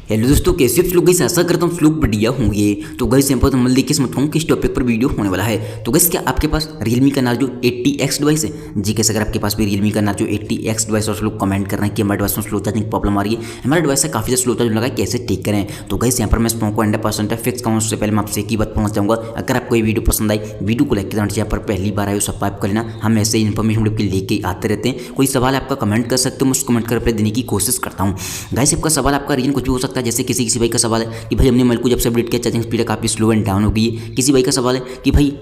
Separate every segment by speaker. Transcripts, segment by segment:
Speaker 1: Hello दोस्तों, कैसे आप लोग? गाइस आशा करता हूँ लोग बढ़िया होंगे। तो गाइस यहाँ पर तो देखिए समझता हूँ किस टॉपिक पर वीडियो होने वाला है। तो गाइस क्या आपके पास Realme का नार्जो 80X डिवाइस है? जी कैसे, अगर आपके पास भी Realme का नार्जो 80X डिवाइस और लोग कमेंट कर रहे हैं कि हमारे डिवाइस में स्लो चार्जिंग प्रॉब्लम आ रही है, हमारा डिवाइस से काफ़ी ज़्यादा स्लो चार्जिंग लगा है, कैसे ठीक करें। तो गाइस यहाँ पर मैं स्टॉक को 100% फिक्स कहूँ उससे पहले मैं आपसे एक ही बात बोलना चाहूँगा, अगर आपको ये वीडियो पसंद आई, वीडियो को लाइक कर देना। यहाँ पर पहली बार आए सब्सक्राइब कर लेना, हम ऐसे इन्फॉर्मेशन लेके आते रहते हैं। कोई सवाल आपका कमेंट कर सकते हो, मैं उस कमेंट का रिप्लाई देने की कोशिश करता हूँ। गाइस आपका सवाल, आपका रीजन कुछ भी हो सकता है, जैसे किसी भाई का सवाल है कि भाई हमने मोबाइल को जब से अपडेट किया चार्जिंग स्पीड काफ़ी स्लो एंड डाउन हो गई है। किसी भाई का सवाल है कि भाई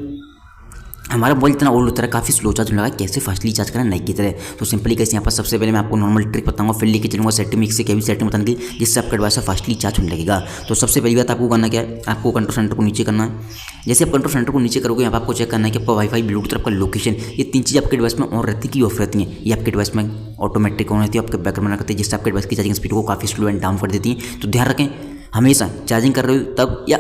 Speaker 1: हमारा मोबाइल इतना ओल्ड होता है, काफ़ी स्लो चार्ज लगा, कैसे फास्टली चार्ज करना नई की तरह। तो सिंपली कैसे यहाँ पर सबसे पहले मैं आपको नॉर्मल ट्रिक बताऊंगा, फिर लेके चलूँगा सेटिंग से क्या भी सेटिंग बताने की, जिससे आपका डिवाइस फास्टली चार्ज होने लगेगा। तो सबसे पहली बात आपको करना क्या है, आपको कंट्रोल सेंटर को नीचे करना है। जैसे आप कंट्रोल सेंटर को नीचे करोगे, यहाँ पर आपको चेक करना है कि आपका वाईफाई, ब्लूटूथ, आपका लोकेशन, ये तीन चीज़ आपके डिवाइस में ऑन रहती है कि ऑफ रहती हैं। ये आपके डिवाइस में ऑटोमेटिक ऑन रहती है, आपके बैकग्राउंड में करती है, जिससे आपके डिवाइस की चार्जिंग स्पीड को काफ़ी स्लो एंड डाउन कर देती है। तो ध्यान रखें, हमेशा चार्जिंग कर रहे हो तब या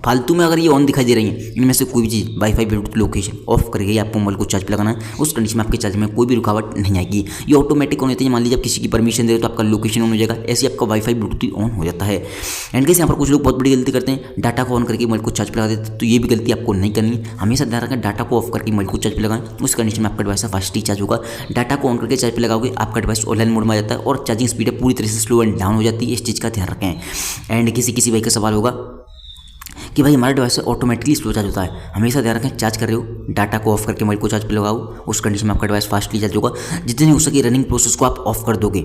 Speaker 1: फालतू में अगर ये ऑन दिखाई दे रही है, इनमें से कोई भी चीज़ वाईफाई, ब्लूटूथ, लोकेशन ऑफ करके आपको मोबाइल को चार्ज पे लगाना है। उस कंडीशन में आपके चार्ज में कोई भी रुकावट नहीं आएगी, ये ऑटोमेटिक ऑन होती है। मान लीजिए आप किसी की परमिशन दे रहे तो आपका लोकेशन ऑन हो जाएगा, ऐसे आपका वाईफाई, ब्लूटूथ ऑन हो जाता है। एंड कैसे यहाँ पर कुछ लोग बहुत बड़ी गलती करते हैं, डाटा को ऑन करके मोबाइल को चार्ज पे लगा देते हैं। तो ये भी गलती आपको नहीं करनी, हमेशा ध्यान रखें डाटा को ऑफ करके मोबाइल को चार्ज पे लगाएं। उस कंडीशन में आपका डिवाइस फास्टली चार्ज होगा। डाटा को ऑन करके चार्ज पे लगाओगे, आपका डिवाइस ऑनलाइन मोड में आ जाता है और चार्जिंग स्पीड पूरी तरह से स्लो एंड डाउन हो जाती है। इस चीज़ का ध्यान रखें। एंड किसी भाई का सवाल होगा कि भाई हमारे डिवाइस से ऑटोमेटिकली स्लो चार्ज होता है, हमेशा ध्यान रखें चार्ज कर रहे हो डाटा को ऑफ करके मोबाइल को चार्ज पे लगाओ, उस कंडीशन में आपका डिवाइस फास्टली चार्ज होगा। जितने हो सके रनिंग प्रोसेस को आप ऑफ कर दोगे।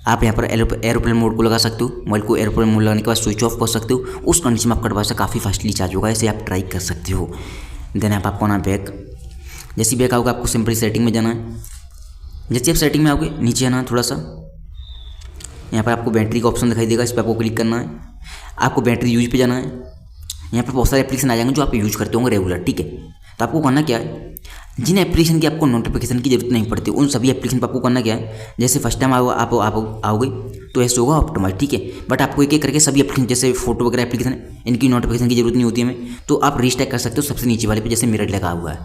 Speaker 1: आप यहाँ पर एरोप्लेन मोड को लगा सकते हो, मोबाइल को एरोप्लेन मोड लगाने के बाद स्विच ऑफ कर सकते हो, उस कंडीशन में आपका डिवाइस काफ़ी फास्टली चार्ज होगा। ऐसे आप ट्राई कर सकते हो। देन आपको आना बैक, जैसे बैक आओगे आपको सिंपली सेटिंग में जाना है। जैसे आप सेटिंग में आओगे नीचे आना थोड़ा सा, यहाँ पर आपको बैटरी का ऑप्शन दिखाई देगा, इस पर आपको क्लिक करना है। आपको बैटरी यूज पे जाना है। यहाँ पर बहुत सारे एप्लीकेशन आ जाएंगे जो आप यूज करते होंगे रेगुलर, ठीक है। तो आपको करना क्या है, जिन एप्लीकेशन की आपको नोटिफिकेशन की जरूरत नहीं पड़ती उन सभी एप्लीकेशन पर आपको करना क्या है, जैसे फर्स्ट टाइम आप आओगे तो ऐसे होगा ऑप्टिमाइज, ठीक है। बट आपको एक एक करके सभी एप्लीकेशन, जैसे फोटो वगैरह एप्लीकेशन, इनकी नोटिफिकेशन की जरूरत नहीं होती हमें, तो आप रिस्टार्ट कर सकते हो सबसे नीचे वाले पे, जैसे मिरर लगा हुआ है।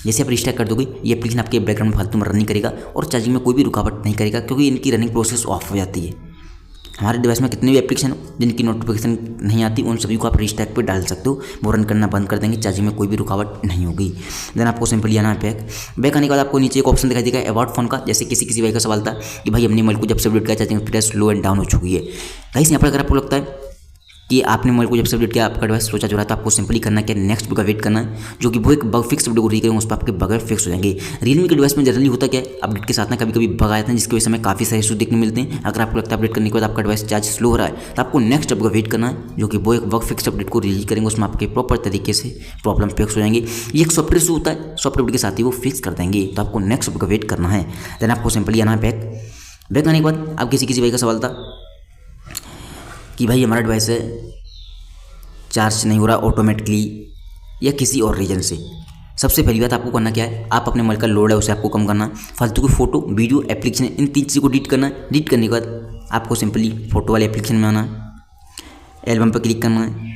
Speaker 1: जैसे आप रिस्टार्ट कर दोगे, ये एप्लीकेशन आपके बैकग्राउंड में फालतू में रनिंग करेगा और चार्जिंग में कोई भी रुकावट नहीं करेगा, क्योंकि इनकी रनिंग प्रोसेस ऑफ हो जाती है। हमारे डिवाइस में कितने भी एप्लीकेशन हो जिनकी नोटिफिकेशन नहीं आती, उन सभी को आप रिस्टार्ट पे डाल सकते हो, वो रन करना बंद कर देंगे, चार्जिंग में कोई भी रुकावट नहीं होगी। देन आपको सिंपली आना है बैक आने के बाद आपको नीचे एक ऑप्शन दिखाई देगा अबाउट फोन का। जैसे किसी भाई का सवाल था कि भाई हमने मोबाइल को जब से अपडेट किया charging speed slow and down हो चुकी है। गाइस यहाँ पर अगर आपको लगता है कि आपने मोबाइल को जब से अपडेट किया आपका डिवाइस स्लो चार्ज हो रहा है, तो आपको सिंपली करना क्या, नेक्स्ट वीक का वेट करना है, जो कि वो एक बग फिक्स वीडियो को री करेंगे, उस पर आपके बग फिक्स हो जाएंगे। रियलमी के डिवाइस में जनरली होता क्या है, अपडेट के साथ ना कभी कभी बग आते हैं, जिसकी वजह से हमें काफ़ी सारे इशू देखने मिलते हैं। अगर आपको लगता है अपडेट करने के बाद आपका डिवाइस चार्ज स्लो हो रहा है, तो आपको नेक्स्ट अपडेट का वेट करना है, जो कि वो एक बग फिक्स अपडेट को रिलीज करेंगे, उसमें आपके प्रॉपर तरीके से प्रॉब्लम फिक्स हो जाएंगे। ये एक सॉफ्टवेयर इशू होता है, सॉफ्टवेयर के साथ ही वो फिक्स कर देंगे, तो आपको नेक्स्ट अपडेट का वेट करना है। देन आपको सिंपली आना है बैक आने के बाद आप किसी भाई का सवाल था कि भाई हमारा डिवाइस है चार्ज नहीं हो रहा ऑटोमेटिकली या किसी और रीजन से। सबसे पहली बात आपको करना क्या है, आप अपने मोबाइल का लोड है उसे आपको कम करना, फालतू की फोटो, वीडियो, एप्लीकेशन, इन तीन चीज़ों को डिलीट करना है। डिलीट करने के बाद आपको सिंपली फोटो वाले एप्लीकेशन में आना है, एल्बम पर क्लिक करना है।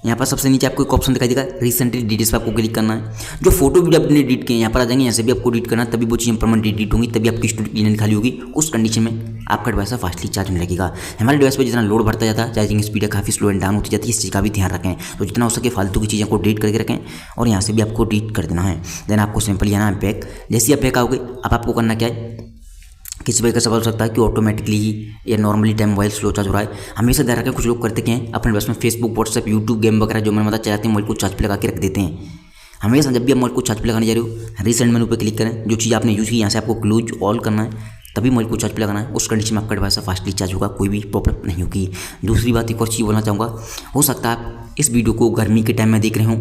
Speaker 1: यहाँ पर सबसे नीचे आपको एक ऑप्शन दिखाई देगा रिसेंटली डिटेल्स पर आपको क्लिक करना है। जो फोटो वीडियो आपने डिलीट किए यहाँ पर आ जाएंगे, यहाँ से भी आपको डिलीट करना है, तभी वो चीज़ें परमानेंट डिलीट होंगी, तभी आपकी स्टोरेज क्लीन खाली होगी। उस कंडीशन में आपका डिवाइस फास्टली चार्ज होने लगेगा। हमारे डिवाइस पर जितना लोड बढ़ता जाता है, चार्जिंग स्पीड काफ़ी स्लो एंड डाउन होती जाती है, इस चीज़ का भी ध्यान रखें। तो जितना हो सके फालतू की चीज़ों को डिलीट करके रखें और यहाँ से भी आपको डिलीट कर देना है। देन आपको सिंपली आना है बैक। जैसे आप बैक आओगे, अब आपको करना क्या है, किसी भाई का सवाल हो सकता है कि ऑटोमेटिकली या normally time mobile slow charge हो रहा है। हमेशा ध्यान रखें, कुछ लोग करते क्या हैं, अपने डिवाइस में फेसबुक, व्हाट्सएप, यूट्यूब, गेम वगैरह जो मैंने बताया चलाते हैं, मोबाइल को चार्ज पे लगा के रख देते हैं। हमेशा जब भी आप मोबाइल को चार्ज पे लगाने जा रहे हो, रिसेंट मेनू पे क्लिक करें, जो चीज़ आपने यूज़ की यहाँ से आपको क्लोज ऑल करना है, तभी मोबाइल को चार्ज पे लगाना है। उस कंडीशन में आपका डिवाइस फास्टली चार्ज होगा, कोई भी प्रॉब्लम नहीं होगी। दूसरी बात एक और चीज़ बोलना चाहूँगा, हो सकता है आप इस वीडियो को गर्मी के टाइम में देख रहे हो,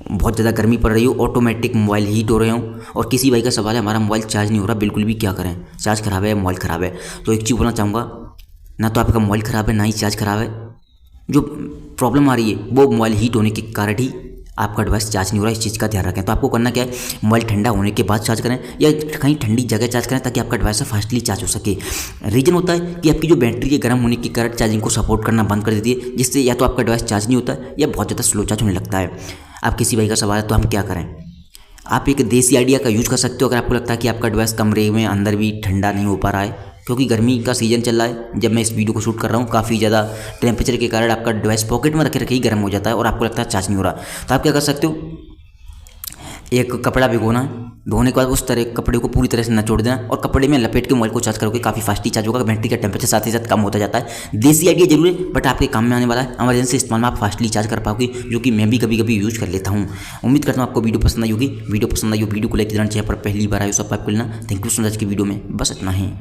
Speaker 1: बहुत ज़्यादा गर्मी पड़ रही हो, ऑटोमेटिक मोबाइल हीट हो रहे हो, और किसी भाई का सवाल है हमारा मोबाइल चार्ज नहीं हो रहा बिल्कुल भी, क्या करें, चार्ज खराब है, मोबाइल ख़राब है। तो एक चीज़ बोलना चाहूँगा, ना तो आपका मोबाइल ख़राब है ना ही चार्ज ख़राब है, जो प्रॉब्लम आ रही है वो मोबाइल हीट होने के कारण ही आपका डिवाइस चार्ज नहीं हो रहा है। इस चीज़ का ध्यान रखें। तो आपको करना क्या है, मोबाइल ठंडा होने के बाद चार्ज करें या कहीं ठंडी जगह चार्ज करें, ताकि आपका डिवाइस फास्टली चार्ज हो सके। रीजन होता है कि आपकी जो बैटरी है गर्म होने के कारण चार्जिंग को सपोर्ट करना बंद कर देती है, जिससे या तो आपका डिवाइस चार्ज नहीं होता है या बहुत ज़्यादा स्लो चार्ज होने लगता है। आप किसी भाई का सवाल है तो हम क्या करें, आप एक देसी आइडिया का यूज़ कर सकते हो। अगर आपको लगता है कि आपका डिवाइस कमरे में अंदर भी ठंडा नहीं हो पा रहा है, क्योंकि गर्मी का सीज़न चल रहा है। जब मैं इस वीडियो को शूट कर रहा हूँ काफ़ी ज़्यादा टेम्परेचर के कारण आपका डिवाइस पॉकेट में रखे रखे ही गर्म हो जाता है और आपको लगता है चार्ज नहीं हो रहा। तो आप क्या कर सकते हो, एक कपड़ा भिगोना, धोने के बाद उस तरह कपड़े को पूरी तरह से निचोड़ देना और कपड़े में लपेट के मोबाइल को चार्ज करोगे, काफ़ी फास्टली चार्ज होगा। बैटरी का टेम्परेचर साथ ही साथ कम होता जाता है। देसी आइडिया जरूर है बट आपके काम में आने वाला है। इमरजेंसी इस्तेमाल में आप फास्टली चार्ज कर पाओगे, जो कि मैं भी कभी कभी यूज़ कर लेता हूँ। उम्मीद करता हूँ आपको वीडियो पसंद आई होगी। वीडियो पसंद आई हो वीडियो को लाइक देना चाहिए, पर पहली बार आए हो सब आपको लेना। Thank you so much. की वीडियो में बस इतना ही।